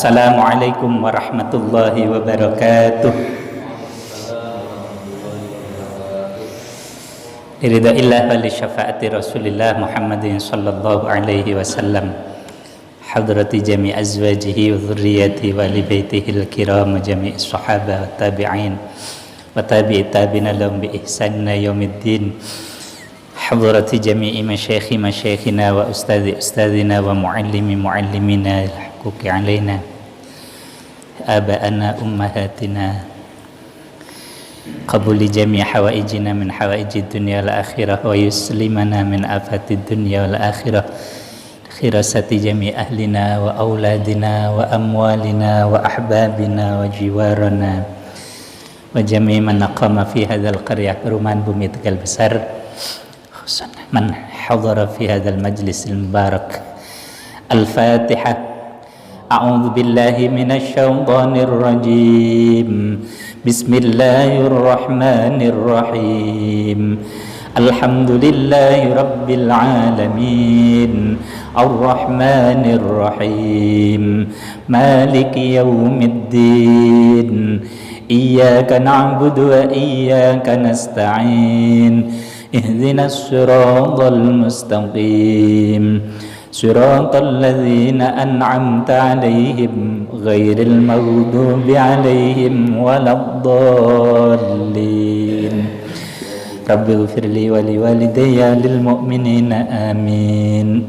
Assalamualaikum warahmatullahi wabarakatuh. Irida'illah wa li syafaati Rasulillah Muhammadin sallallahu alaihi wasallam, hadrati jami' azwajihi wa dhurriyyati wa li baitihil kiram jami' sahaba wa tabi'in wa tabi'i tabi'ina lahum bi ihsanina yaumiddin, hadrati jami'i masyayikhina wa ustadzina wa muallimi muallimina huquqi alaina aba'ana ummahatina qabuli jami' hawaijina min hawaijid dunya wal akhirah wa yuslimana min afatid dunya wal akhirah, khirasati jami' ahlina wa auladina wa amwalina wa ahbabina wa jiwarana wa jami' man naqama fi hadzal qaryah, perumahan bumi Tegal Besar, man hadara fi hadzal majlisil mubarak. Al-Fatihah. A'udzu billahi minasy syaithanir rajim. Bismillahirrahmanirrahim. Alhamdulillahi rabbil alamin. Arrahmanir rahim. Maliki yaumiddin. Iyyaka na'budu wa iyyaka nasta'in. Ihdinas siratal mustaqim. Siratal ladzina an'amta 'alaihim ghairil maghdubi 'alaihim waladdallin. Rabbighfirli wa liwalidayya lil mu'minina amin.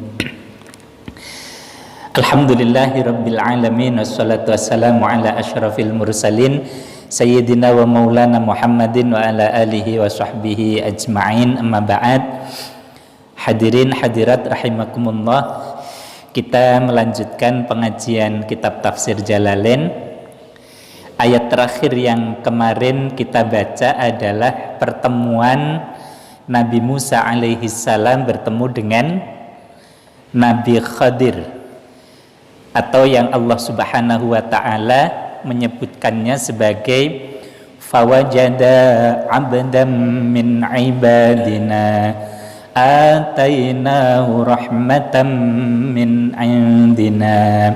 Alhamdulillahi rabbil alamin, wassalatu wassalamu ala asyrafil mursalin sayyidina wa maulana Muhammadin wa ala alihi wa sahbihi ajma'in, amma ba'd. Hadirin hadirat rahimakumullah, kita melanjutkan pengajian kitab tafsir Jalalain. Ayat terakhir yang kemarin kita baca adalah pertemuan Nabi Musa alaihi salam bertemu dengan Nabi Khadir, atau yang Allah subhanahu wa ta'ala menyebutkannya sebagai fawajada abdam min ibadina atainahu rahmatan min indina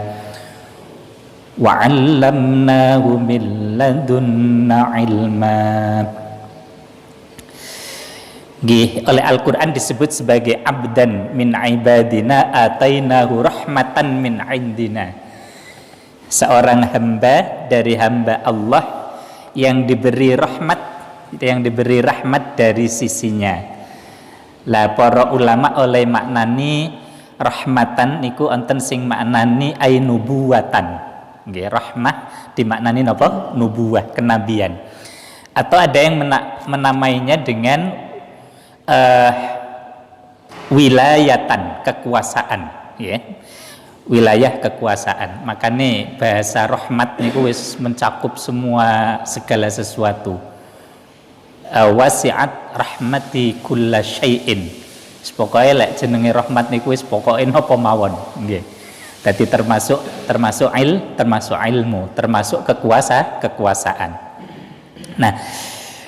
wa 'allamnahu min ladunna ilma. Oleh Al-Quran disebut sebagai abdan min ibadina atainahu rahmatan min indina, seorang hamba dari hamba Allah yang diberi rahmat dari sisinya. Lah para ulama oleh maknani rahmatan niku enten sing maknani ainubuwatan. Nggih, rahmah dimaknani napa? Nubuwah, kenabian. Atau ada yang menamainya dengan wilayatan, kekuasaan, ya. Wilayah kekuasaan. Makanya bahasa rahmat niku wis mencakup semua segala sesuatu. Wasi'at rahmati kulla syai'in. Pokoke lek jenenge rahmat niku wis pokoke napa mawon, nggih. Dadi termasuk ilmu, termasuk kekuasaan. Nah,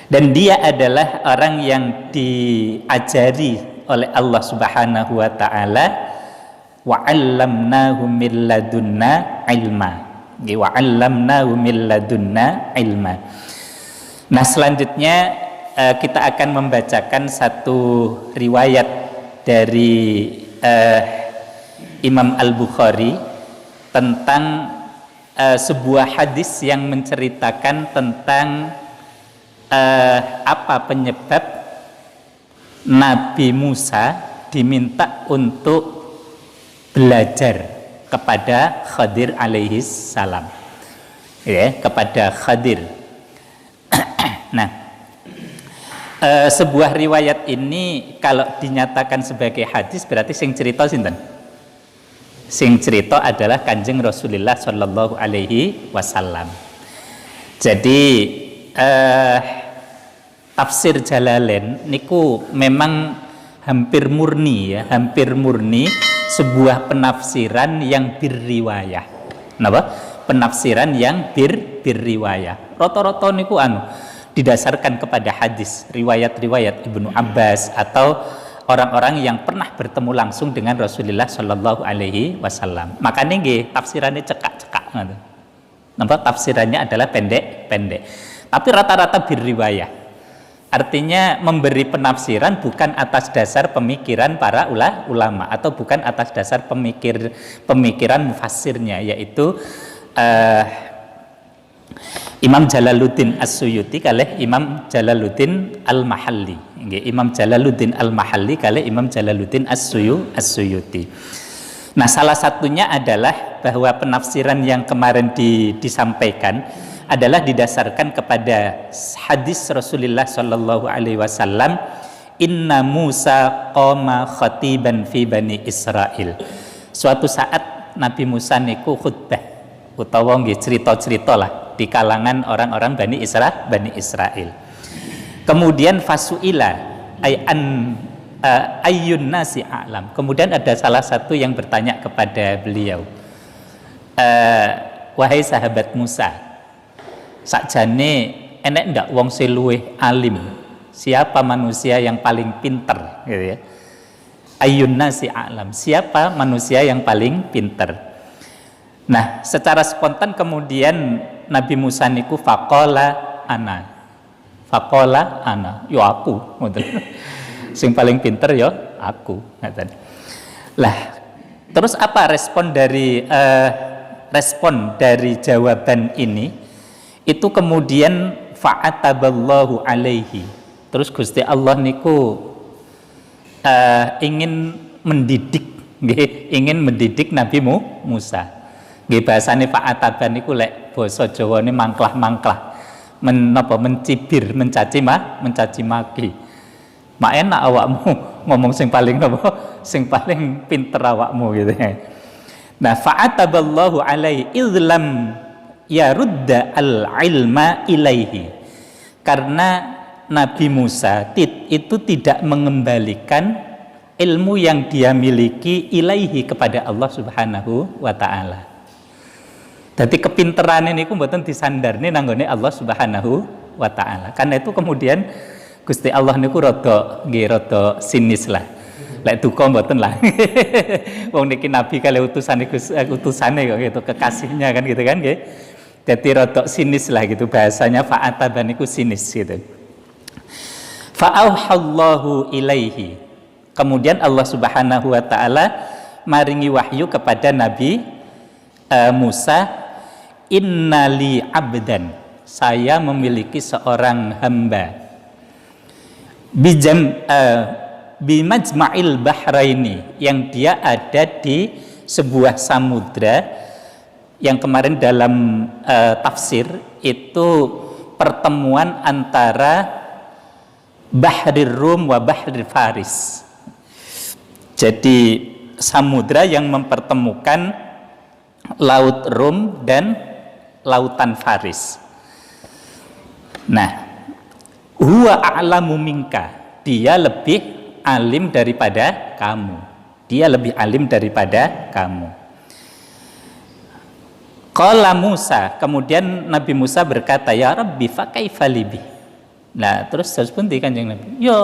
dan dia adalah orang yang diajari oleh Allah Subhanahu wa taala, wa 'allamnahu min ladunna ilma. Nggih, wa 'allamnahu min ladunna ilma. Nah, selanjutnya kita akan membacakan satu riwayat dari Imam Al-Bukhari tentang sebuah hadis yang menceritakan tentang apa penyebab Nabi Musa diminta untuk belajar kepada Khadir alaihi salam, ya, kepada Khadir. Nah, sebuah riwayat ini kalau dinyatakan sebagai hadis berarti sing cerita sinten? Sing cerita adalah Kanjeng Rasulullah sallallahu alaihi wasallam. Jadi tafsir Jalalain niku memang hampir murni sebuah penafsiran yang birriwayah. Napa? Penafsiran yang birriwayah. Rata-rata niku didasarkan kepada hadis, riwayat-riwayat Ibnu Abbas atau orang-orang yang pernah bertemu langsung dengan Rasulullah Shallallahu Alaihi Wasallam. Makanya nggih tafsirannya cekak cekak. Nampak tafsirannya adalah pendek. Tapi rata-rata birriwayah. Artinya memberi penafsiran bukan atas dasar pemikiran para ulama atau bukan atas dasar pemikiran mufassirnya, yaitu Imam Jalaluddin As-Suyuti kalih Imam Jalaluddin Al-Mahalli. Imam Jalaluddin Al-Mahalli kalih Imam Jalaluddin As-Suyuti. Nah, salah satunya adalah bahwa penafsiran yang kemarin disampaikan adalah didasarkan kepada hadis Rasulullah Shallallahu Alaihi Wasallam, Inna Musa qoma khatiban fi bani Israel. Suatu saat Nabi Musa niku khutbah utawa nggih cerita-cerita lah di kalangan orang-orang Bani Israel. Kemudian fasuila ayyun nasi a'lam. Kemudian ada salah satu yang bertanya kepada beliau, wahai sahabat Musa, sakjane enek ndak wong sing luwih alim? Siapa manusia yang paling pinter, gitu ya. Ayyun nasi a'lam. Siapa manusia yang paling pinter? Nah, secara spontan kemudian Nabi Musa niku faqala ana. Yo aku, ngoten. Sing paling pinter yo aku, ngoten. Lah, terus apa respon dari jawaban ini? Itu kemudian fa'ataballahu alaihi. Terus Gusti Allah niku ingin mendidik Nabi Musa. Nggih bahasane fa'ataban niku lek basa Jawane mangklah-mangklah. Mencibir, mencaci maki. Mak enak awakmu ngomong sing paling pinter awakmu gitu ya. Nah, fa'ataballahu alaihi idlam yarudda al-ilma ilaihi. Karena Nabi Musa itu tidak mengembalikan ilmu yang dia miliki ilaihi kepada Allah Subhanahu wa taala. Jadi kepinteran ini mboten disandarne nanggone Allah Subhanahu wa taala. Karena itu kemudian Gusti Allah niku rada sinis lah. Lek duka mboten lah. Wong niki nabi kali utusane kok gitu, kekasihnya kan gitu kan nggih. Jadi rada sinis lah gitu bahasanya, fa'ataban niku sinis gitu. Fa'auhallahu ilaihi. Kemudian Allah Subhanahu wa taala maringi wahyu kepada Nabi Musa, innali abdan, saya memiliki seorang hamba, bimajma'il bahraini, yang dia ada di sebuah samudra, yang kemarin dalam tafsir itu pertemuan antara Bahrir Rum wa Bahrir Faris. Jadi samudra yang mempertemukan Laut Rum dan Lautan Faris. Nah, huwa a'lamu minka, dia lebih alim daripada kamu. Qala Musa, kemudian Nabi Musa berkata, ya Rabbi fa kaifa libi. Nah, terus pundi Kanjeng Nabi? Yo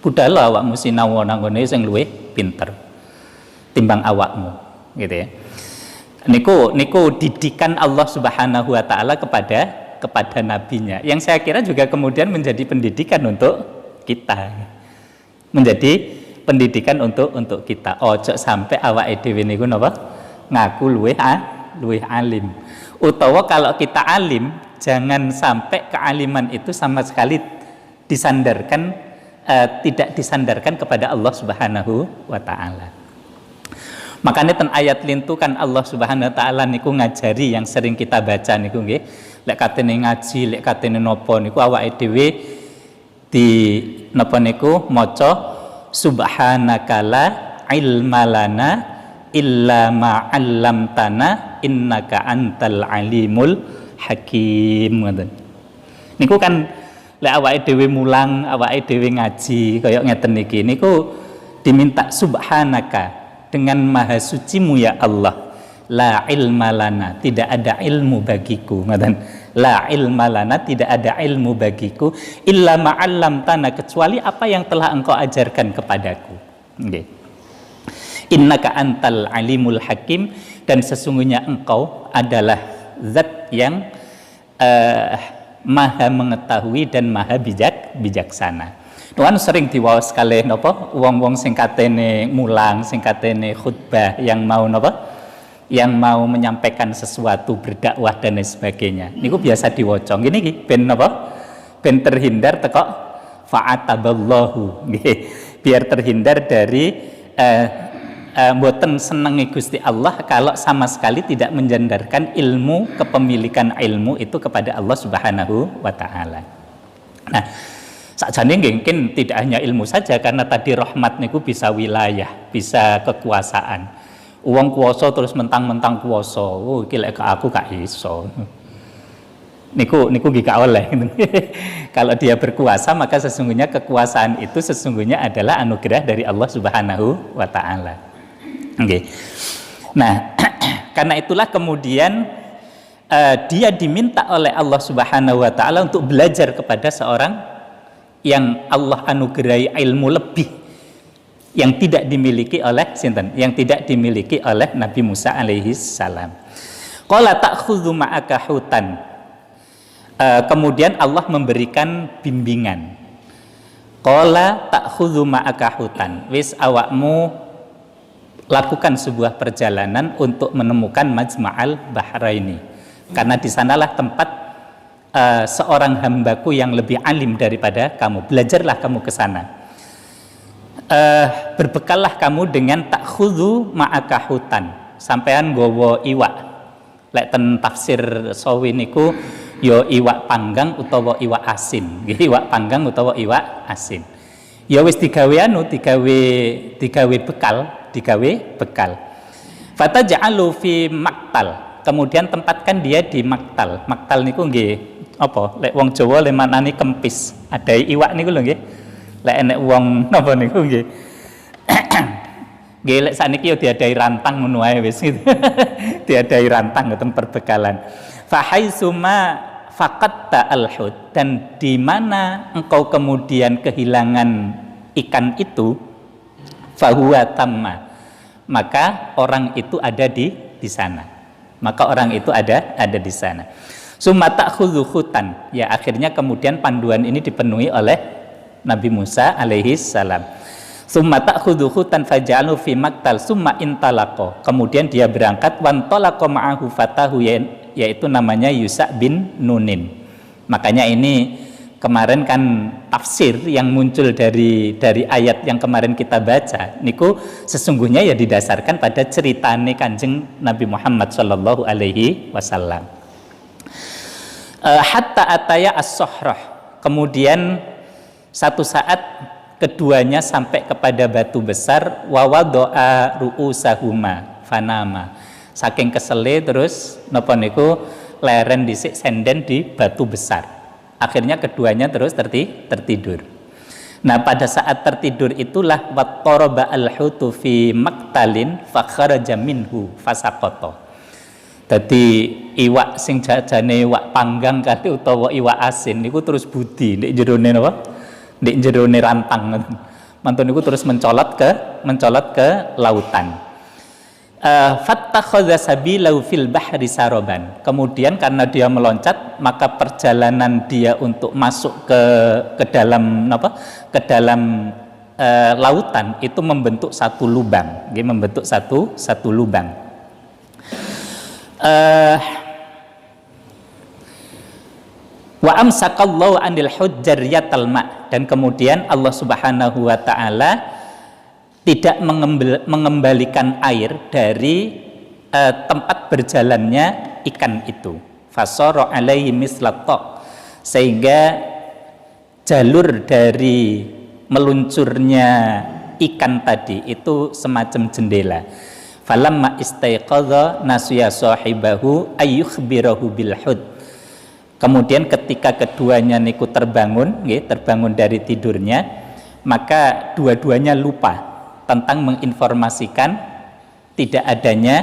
budala awakmu sinau nanggone sing luwih pinter timbang awakmu, gitu ya. Niku didikan Allah Subhanahu wa taala kepada nabinya, yang saya kira juga kemudian menjadi pendidikan untuk kita. Menjadi pendidikan untuk kita. Ojo sampai awake dhewe niku napa? Ngaku luwih alim. Utawa kalau kita alim, jangan sampai kealiman itu sama sekali tidak disandarkan kepada Allah Subhanahu wa taala. Makanya ten ayat lintu kan Allah Subhanahu wa taala niku ngajari yang sering kita baca niku nggih. Lek katene ngaji, lek katene napa niku awake dhewe di napa niku maca subhanaka la ilma lana illa ma 'allamtana innaka antal alimul hakim. Ngoten. Niku kan lek awake dhewe mulang, awake dhewe ngaji kaya ngeten niki niku diminta subhanaka, dengan maha sucimu ya Allah, la ilma lana, tidak ada ilmu bagiku, la ilma lana, tidak ada ilmu bagiku, illa ma'allamtana, kecuali apa yang telah engkau ajarkan kepadaku. Okay. Innaka antal alimul hakim, dan sesungguhnya engkau adalah zat yang maha mengetahui dan maha bijaksana. Tuhan sering diwaos kalih napa wong-wong sing katene mulang, sing katene khutbah, yang mau napa, yang mau menyampaikan sesuatu, berdakwah dan lain sebagainya. Niku biasa diwaca. Ngene iki ben napa? Ben terhindar teko fa'ataballahu nggih. Biar terhindar dari mboten senengi Gusti Allah kalau sama sekali tidak menjandarkan ilmu, kepemilikan ilmu itu kepada Allah Subhanahu wa taala. Nah, sakjane mungkin tidak hanya ilmu saja, karena tadi rahmat niku bisa wilayah, bisa kekuasaan. Uang kuasa terus mentang-mentang kuasa, oh iki lek aku gak iso. Niku gak oleh. Kalau dia berkuasa, maka sesungguhnya kekuasaan itu sesungguhnya adalah anugerah dari Allah Subhanahu wa taala. Okay. Nah, karena itulah kemudian dia diminta oleh Allah Subhanahu wa taala untuk belajar kepada seorang yang Allah anugerahi ilmu lebih, yang tidak dimiliki oleh sinten, yang tidak dimiliki oleh Nabi Musa alaihi salam. Qala ta'khudhu ma'aka hutan. Kemudian Allah memberikan bimbingan. Qala ta'khudhu ma'aka hutan. Wis awakmu lakukan sebuah perjalanan untuk menemukan Majma'al Bahraini. Karena di sanalah tempat seorang hambaku yang lebih alim daripada kamu. Belajarlah kamu ke sana. Berbekallah kamu dengan ta'khudhu ma'aka hutan. Sampean gowo iwak. Lek ten tafsir sawi niku ya iwak panggang utawa iwak asin. Iwak panggang utawa iwak asin. Ya wis digawe bekal. Fataj'alu fi maktal. Kemudian tempatkan dia di maktal. Maktal niku nggih apa? Lek wong Jawa le manani kempis. Ada iwak niku lho nggih. Lek enek wong napa niku nggih. Nggih lek sakniki yo diadai rantang ngono ae wis gitu. Diadai rantang ngoten perbekalan. Fa haitsuma faqatta al-hud, dan di mana engkau kemudian kehilangan ikan itu, fahuwa tamma, maka orang itu ada di sana. Maka orang itu ada di sana. Summa ta'khudhu khutan. Ya, akhirnya kemudian panduan ini dipenuhi oleh Nabi Musa alaihi salam. Summa ta'khudhu khutan faj'alu fi maktal summa intalaqo. Kemudian dia berangkat wantalaqa ma'ahu fatahu, yaitu namanya Yusa bin Nunin. Makanya ini kemarin kan tafsir yang muncul dari ayat yang kemarin kita baca niku sesungguhnya ya didasarkan pada ceritane Kanjeng Nabi Muhammad sallallahu alaihi wasallam. Hatta ataya as-sohrah. Kemudian satu saat keduanya sampai kepada batu besar, wa wadoa ru'usahuma fanama. Saking kesele terus napa niku leren dhisik senden di batu besar. Akhirnya keduanya terus tertidur. Nah, pada saat tertidur itulah wattaraba al-hutu fi maktalin fakharaja minhu fasaqata. Dadi iwak sing jajane iwak panggang kali utawa iwak asin niku terus budi ndek jerone napa? Ndek jerone rantang. Mantun niku terus mencolot ke lautan. Fattakhadha sabilahu fil bahri saroban. Kemudian karena dia meloncat, maka perjalanan dia untuk masuk ke dalam apa? Ke dalam lautan itu membentuk satu lubang, membentuk satu lubang. Wa amsakallahu anil hujjaryatal ma, dan kemudian Allah Subhanahu wa taala tidak mengembalikan air dari tempat berjalannya ikan itu. Fasara alaihi mislatta, sehingga jalur dari meluncurnya ikan tadi itu semacam jendela. Falamma istaiqadha nasiya sahibahu ayyukhbirahu bil hud. Kemudian ketika keduanya niku terbangun dari tidurnya, maka dua-duanya lupa tentang menginformasikan tidak adanya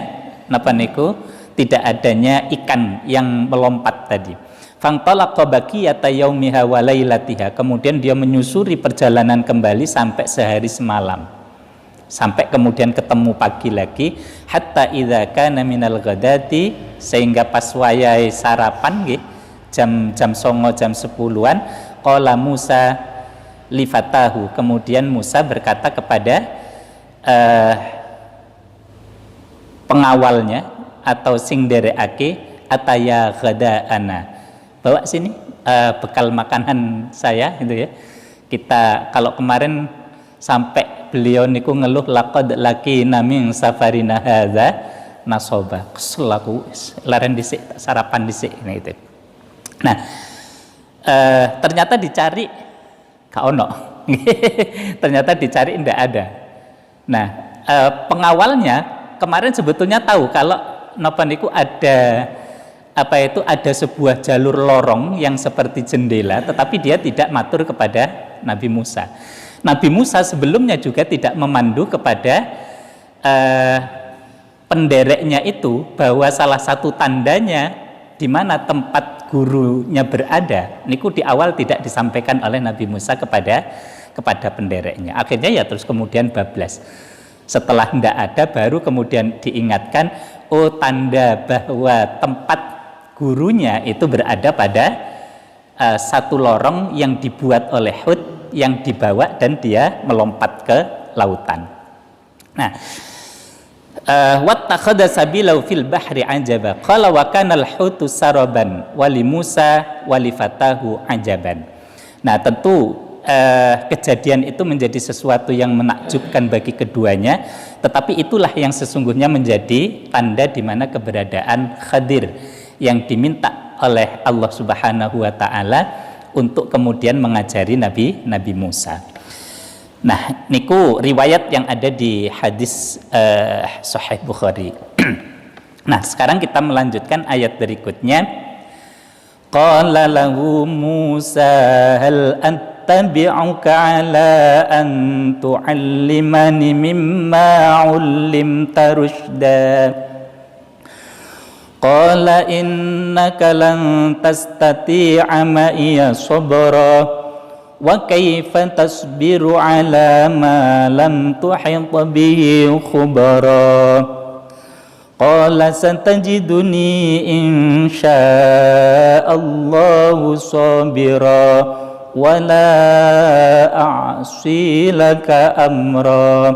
ikan yang melompat tadi. Fantalaqa baqiyata yaumiha wa lailatiha. Kemudian dia menyusuri perjalanan kembali sampai sehari semalam. sampai kemudian ketemu pagi lagi, hatta idza kana minal ghadati, sehingga pas wayahe sarapan nggih jam 09.00 jam 10-an, qala Musa li fatahu, kemudian Musa berkata kepada pengawalnya atau sing derekake, ataya ghadaana, bawa sini bekal makanan saya gitu ya. Kita kalau kemarin sampai beliau niku ngeluh, laqad laqina min safarina hadza nasoba, kesel aku laren dhisik sarapan dhisik gitu. Nah, ternyata dicari gak ono. Ternyata dicari ndak ada. Nah, pengawalnya kemarin sebetulnya tahu kalau napa niku ada ada sebuah jalur lorong yang seperti jendela, tetapi dia tidak matur kepada Nabi Musa. Nabi Musa sebelumnya juga tidak memandu kepada pendereknya itu bahwa salah satu tandanya di mana tempat gurunya berada. Niku di awal tidak disampaikan oleh Nabi Musa kepada pendereknya. Akhirnya ya terus kemudian bablas. Setelah tidak ada baru kemudian diingatkan, oh tanda bahwa tempat gurunya itu berada pada satu lorong yang dibuat oleh Hud, yang dibawa dan dia melompat ke lautan. Nah, wattakhadha sabilahu fil bahri ajaba qala wa kana al-hutu saraban wa li Musa wa li fatahu ajaban. Nah, tentu kejadian itu menjadi sesuatu yang menakjubkan bagi keduanya, tetapi itulah yang sesungguhnya menjadi tanda di mana keberadaan Khadir yang diminta oleh Allah Subhanahu wa taala untuk kemudian mengajari Nabi Musa. Nah, niku riwayat yang ada di hadis Sahih Bukhari. Nah, sekarang kita melanjutkan ayat berikutnya. Qala lahu Musa hal attabi'uka ala an tu'allimani mimma 'ullimta rushda. Qala innaka lan tastati'a ma'iya sabra wa kaifa tasbiru ala ma lam tuhit bihi khubara. Qala satajiduni insya'allahu sabira wa la a'si laka amra.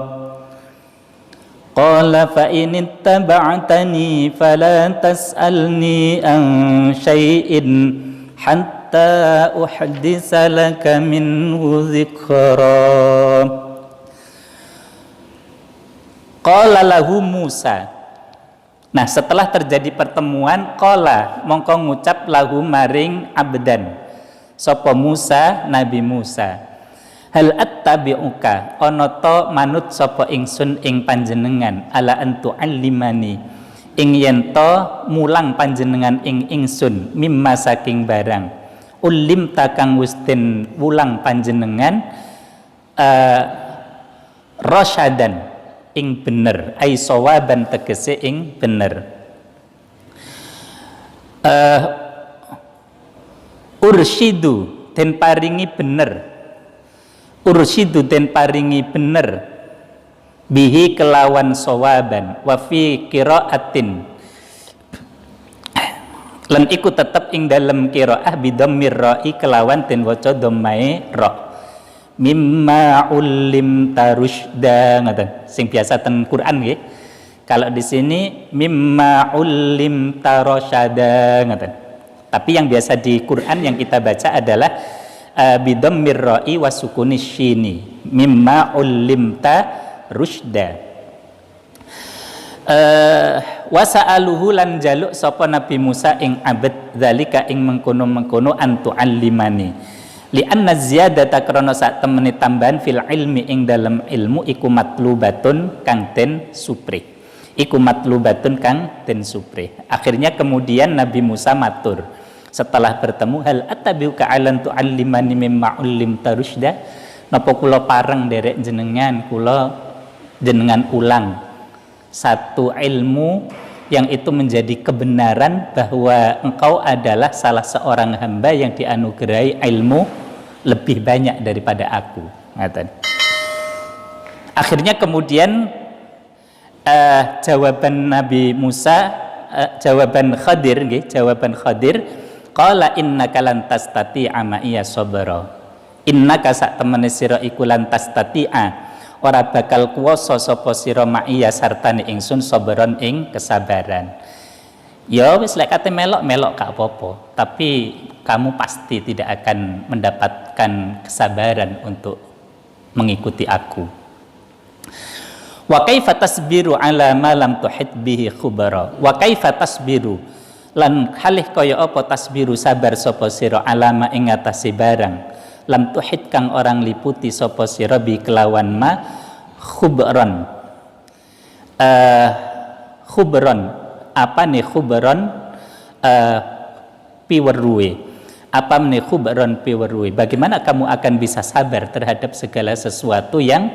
Qala fa in ittaba'tani fala tas'alni an syai'in hatta uhditsa laka minhu dzikra. Qala lahu Musa. Nah, setelah terjadi pertemuan, qala mongko ngucap lahu maring abdan sapa Musa, Nabi Musa, hal attabi'uka, ana ta manut sapa ingsun ing panjenengan, ala antu allimani, ing yen ta mulang panjenengan ing ingsun, mimma saking barang ulim takang wustin wulang panjenengan, rasyadan ing bener, ai sawaban tegese ing bener. Ursyidu den paringi bener, ursyidu den paringi bener, bihi kelawan sawaban, wa fi qiraatin lan iku tetep ing dalem qiraah bidhammir ra'i kelawan den waca dhammae ra. Mimma ulim tarushda ngoten sing biasa ten Quran nggih. Kalau di sini mimma ulim tarosyada ngoten. Tapi yang biasa di Quran yang kita baca adalah bidhammir ra'i wa sukunis syini, mimma ulimta rusyda. Wa sa'aluhu lan jaluk sapa Nabi Musa ing abad zalika ing mengkono-mengkono antu allimani, li anna ziyadata krana sak temene tambahan fil ilmi ing dalam ilmu iku matlubatun kang den suprih, iku matlubatun kang den suprih. Akhirnya kemudian Nabi Musa matur setelah bertemu, hal attabiuka alan tu'allimani mimma ullimta rusyda, napa kula pareng derek jenengan kula jenengan ulang satu ilmu yang itu menjadi kebenaran bahwa engkau adalah salah seorang hamba yang dianugerahi ilmu lebih banyak daripada aku. Akhirnya kemudian jawaban Nabi Musa, jawaban Khadir qala innaka lan tastati'a ma'iya sabra. Innaka sak temene sira iku lan tastati'a ora bakal kuwasa sapa sira ma'iya sartane ingsun sabron ing kesabaran. Ya wis lek kate melok-melok gak apa-apa, tapi kamu pasti tidak akan mendapatkan kesabaran untuk mengikuti aku. Wa kaifa tasbiru ala ma lam tuhit bihi khubara. Wa kaifa tasbiru lan halih kaya apa tasbiru sabar sapa sira ala ma ing atase barang lam tuhit kang orang liputi sapa sira bi kelawan ma khubran. Khubran apa nih khubran piwerue. Apa nih khubran piwerue? Bagaimana kamu akan bisa sabar terhadap segala sesuatu yang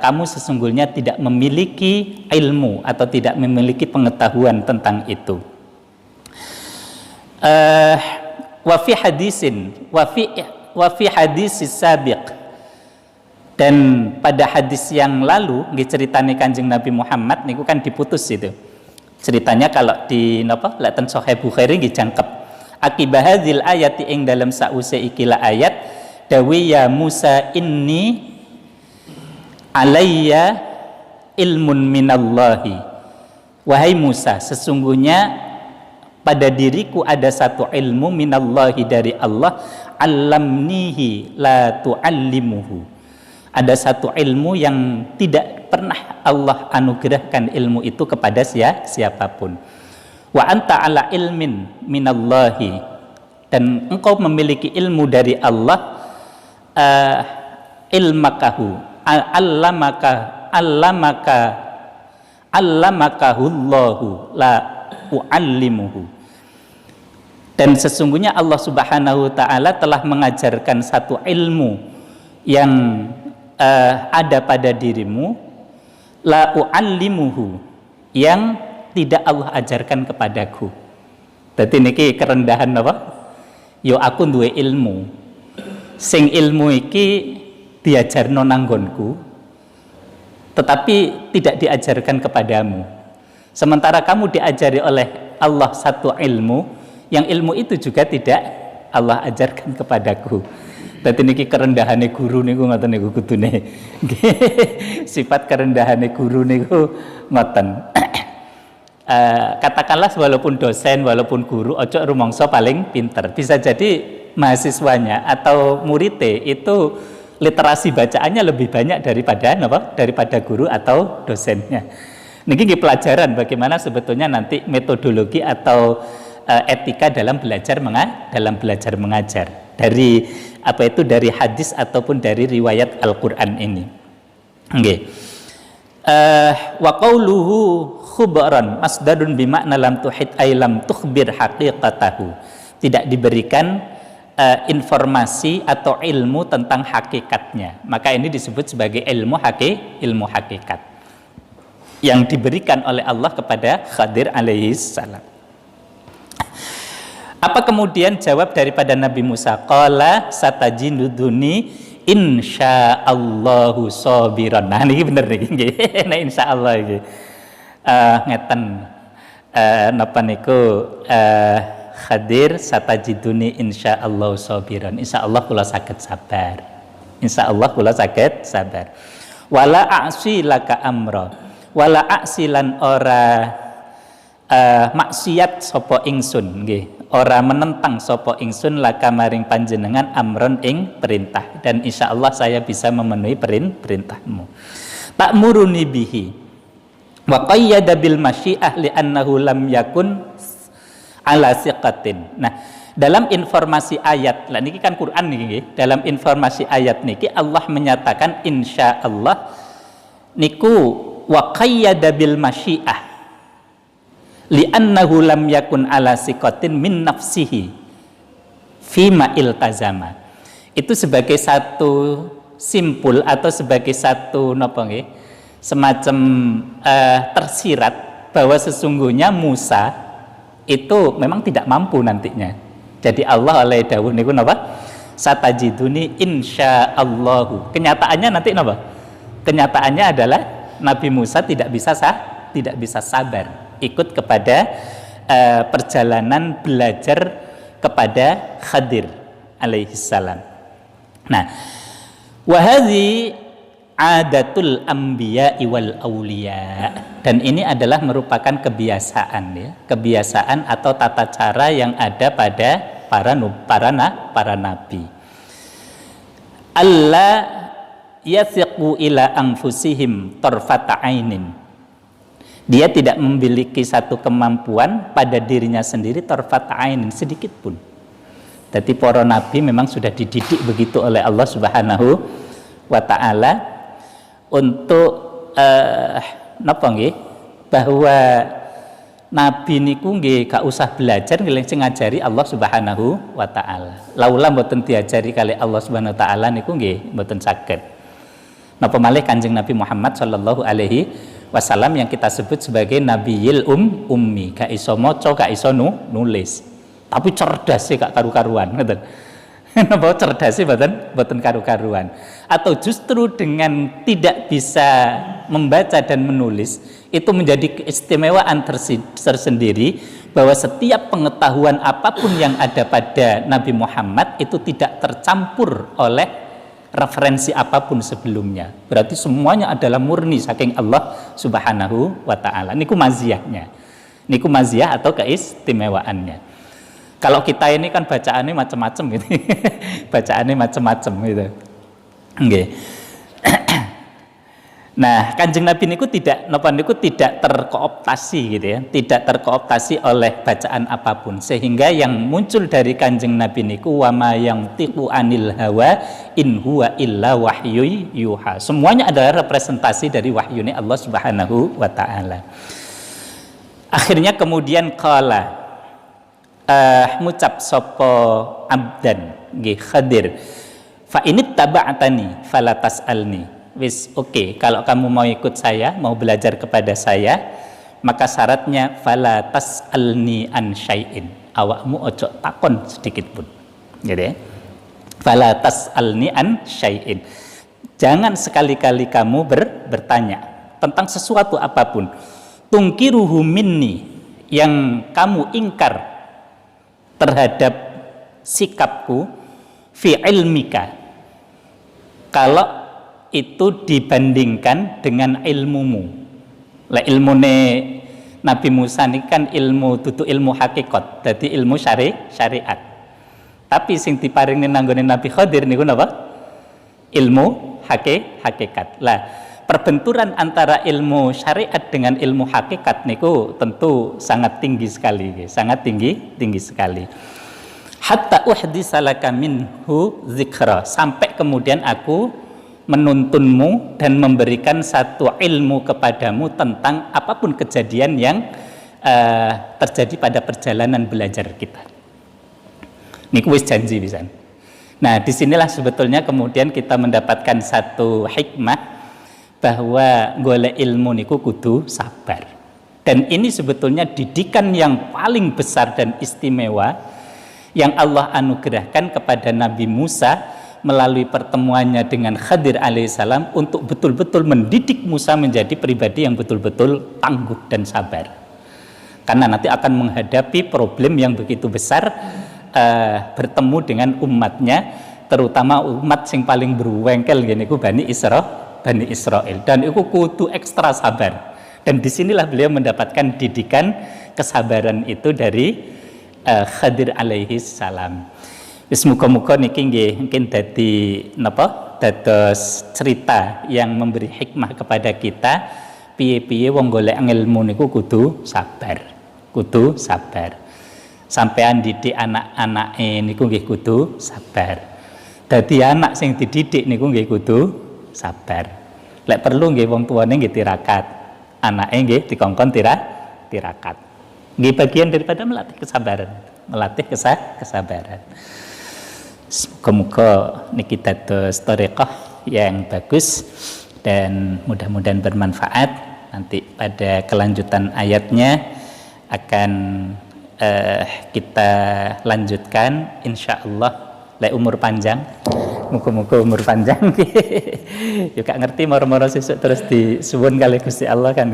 kamu sesungguhnya tidak memiliki ilmu atau tidak memiliki pengetahuan tentang itu. Wa fi hadis sabiq, dan pada hadis yang lalu ceritane Kanjeng Nabi Muhammad niku kan diputus itu. Ceritanya kalau di napa laten Sahih Bukhari nggih jangkep. Akibah hadzal ayati ing dalam sause ikilah ayat dawi ya Musa inni alayya ilmun minallahi. Wahai Musa, sesungguhnya pada diriku ada satu ilmu minallahi dari Allah, allamnihi la tuallimuhu. Ada satu ilmu yang tidak pernah Allah anugerahkan ilmu itu kepada siapapun. Wa anta ala ilmin minallahi, dan engkau memiliki ilmu dari Allah. Ilmakahu allamakahu la uallimuhu. Dan sesungguhnya Allah Subhanahu wa taala telah mengajarkan satu ilmu yang ada pada dirimu, la uallimuhu, yang tidak Allah ajarkan kepadaku. Dadi niki kerendahan apa? Yo aku duwe ilmu. Sing ilmu iki diajarno nanggonku, tetapi tidak diajarkan kepadamu. Sementara kamu diajari oleh Allah satu ilmu, yang ilmu itu juga tidak Allah ajarkan kepadaku. Dadi niki kerendahane guru niku ngoten niku kudune. Sifat kerendahane guru niku ngoten. Katakanlah walaupun dosen, walaupun guru, ojo rumangsa paling pinter. Bisa jadi mahasiswanya atau muridnya itu literasi bacaannya lebih banyak daripada guru atau dosennya. Niki pelajaran bagaimana sebetulnya nanti metodologi atau etika dalam belajar mengajar dari dari hadis ataupun dari riwayat Al-Qur'an ini. Nggih. Wa qauluhu khubran masdarun bimakna lam tuhit ay lam tukhbir haqiqatahu. Tidak diberikan informasi atau ilmu tentang hakikatnya. Maka ini disebut sebagai ilmu hakikat yang diberikan oleh Allah kepada Khadir alaihi salam. Apa kemudian jawab daripada Nabi Musa? Qala satajiduni insyaallahu sabiran. Nah ini bener niki. Nah insyaallah iki. Ngeten napa niku Khadir satajiduni insyaallahu sabiran. Insyaallah kula saged sabar. Insyaallah kula saged sabar. Wala a'si laka amra. Wala a'silan ora maksiat sapa ingsun nggih. Ora menentang sapa ingsun laka maring panjenengan amron ing perintah, dan insyaallah saya bisa memenuhi perintahmu. Ta'muruni bihi wa qayyada bil masyiah li annahu lam yakun ala siqatin. Nah, dalam informasi ayat, lah niki kan Quran niki nggih. Dalam informasi ayat niki Allah menyatakan insyaallah niku wa qayyada bil masyiah li'annahu lam yakun ala siqatin min nafsihi fima iltazama. Itu sebagai satu simpul atau sebagai satu napa nggih, semacam tersirat bahwa sesungguhnya Musa itu memang tidak mampu nantinya. Jadi Allah oleh dawuh niku napa? Satajiduni insyaallahu. Kenyataannya nanti napa? Kenyataannya adalah Nabi Musa tidak bisa sabar ikut kepada perjalanan belajar kepada Khadir alaihissalam. Nah, wahadhi adatul anbiya wal auliya, dan ini adalah merupakan kebiasaan ya, kebiasaan atau tata cara yang ada pada para nabi. Allah yathiqu ila anfusihim tarfata ainin. Dia tidak memiliki satu kemampuan pada dirinya sendiri tarfata ainin sedikit pun. Jadi para nabi memang sudah dididik begitu oleh Allah Subhanahu wa taala untuk napa nggih, bahwa nabi niku nggih gak usah belajar nggih sing ngajari Allah Subhanahu wa taala. Laula mboten diajari kali Allah Subhanahu wa taala niku nggih mboten saged. Napa malih Kanjeng Nabi Muhammad sallallahu alaihi wasallam yang kita sebut sebagai Nabiyil ummi, gak iso maca, gak iso nulis. Tapi cerdas sih gak karu-karuan, ngoten. Napa cerdas sih mboten karu-karuan. Atau justru dengan tidak bisa membaca dan menulis itu menjadi keistimewaan tersendiri, bahwa setiap pengetahuan apapun yang ada pada Nabi Muhammad itu tidak tercampur oleh referensi apapun sebelumnya. Berarti semuanya adalah murni saking Allah Subhanahu wa taala. Niku maziyahnya. Niku maziyah atau keistimewaannya. Kalau kita ini kan bacaannya macam-macam gitu. Bacaannya macam-macam gitu. Nggih. Nah, Kanjeng Nabi niku tidak terkooptasi gitu ya, tidak terkooptasi oleh bacaan apapun, sehingga yang muncul dari Kanjeng Nabi niku wa ma yantiqu anil hawa in huwa illa wahyu yuha. Semuanya adalah representasi dari wahyunya Allah Subhanahu wa taala. Akhirnya kemudian qala ngucap sapa abdan nggih Khadir, fa init taba'tani fala tas'alni. Wis oke, kalau kamu mau ikut saya, mau belajar kepada saya, maka syaratnya fala tas'alni an syai'in. Awakmu ojo takon sedikit pun. Gitu ya. Fala tas'alni an syai'in. Jangan sekali-kali kamu bertanya tentang sesuatu apapun. Tungkiruhu minni, yang kamu ingkar terhadap sikapku, fi ilmika, kalau itu dibandingkan dengan ilmumu. Lah ilmune Nabi Musa ini kan ilmu tutu ilmu hakikat, jadi ilmu syariat. Tapi sing diparingi nanggone Nabi Khadir niku napa? Ilmu hakikat. Lah perbenturan antara ilmu syariat dengan ilmu hakikat niku tentu sangat tinggi sekali, sangat tinggi sekali. Hatta uhdisa laka minhu dzikra, sampai kemudian aku menuntunmu dan memberikan satu ilmu kepadamu tentang apapun kejadian yang terjadi pada perjalanan belajar kita. Niku wis janji pisan. Nah, disinilah sebetulnya kemudian kita mendapatkan satu hikmah, bahwa golek ilmu niku kudu sabar. Dan ini sebetulnya didikan yang paling besar dan istimewa yang Allah anugerahkan kepada Nabi Musa melalui pertemuannya dengan Khadir alaihissalam untuk betul-betul mendidik Musa menjadi pribadi yang betul-betul tangguh dan sabar. Karena nanti akan menghadapi problem yang begitu besar, bertemu dengan umatnya, terutama umat yang paling berwengkel gini ku Bani Israel, dan itu kudu ekstra sabar. Dan disinilah beliau mendapatkan didikan kesabaran itu dari Khadir alaihi salam. Wis muga-muga niki nggih mungkin dadi napa, dados cerita yang memberi hikmah kepada kita piye-piye wong golek ilmu niku kudu sabar. Sampean didik anak-anake niku nggih kudu sabar. Dadi anak sing dididik niku nggih kudu sabar. Lek perlu nggih wong tuane nggih tirakat, anake nggih dikongkon tirakat. Nggih bagian daripada melatih kesabaran. Semoga niki dados thariqah yang bagus dan mudah-mudahan bermanfaat. Nanti pada kelanjutan ayatnya akan kita lanjutkan insyaallah, lek umur panjang Muga-muga umur panjang. Yo gak ngerti moro-moro sesuk terus disuwun kali Gusti Allah kan.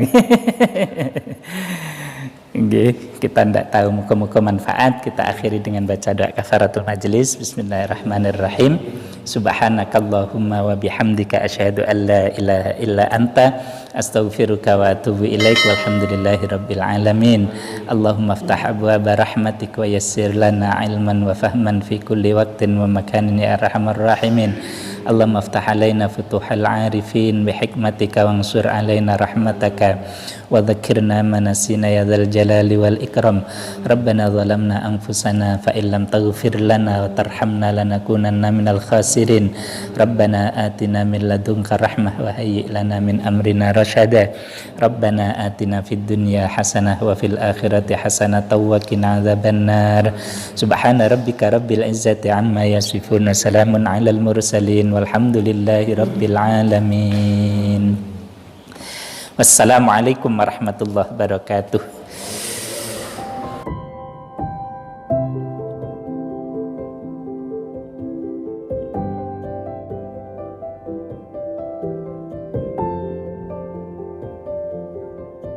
Nggih, kita ndak tahu, muga-muga manfaat. Kita akhiri dengan baca doa kafaratul majelis. Bismillahirrahmanirrahim. Subhanakallahumma wa bihamdika asyhadu an la ilaha illa anta astaghfiruka wa atubu ilaik walhamdulillahi rabbil alamin. Allahumma aftah abwaaba rahmatik wa yassir lana ilman wa fahman fi kulli waqtin wa makanin ya arhamar rahimin. Allahumma aftah alaina futuhal arifin bihikmatika wansur alaina rahmataka wa dhakkirna ma nasina ya dzal jalali wal ikram. Rabbana zalamna anfusana fa illam taghfir lana wa tarhamna lanakunanna minal khasirin. Rabbana atina min ladunka rahmah wa hayyi lana min amrina rasyada. Rabbana atina fid dunya hasanah wa fil akhirati hasanah wa qina adzabannar. Subhana rabbika rabbil izzati amma yasifun. Salamun alal mursalin walhamdulillahi rabbil alamin. Wassalamualaikum warahmatullahi wabarakatuh.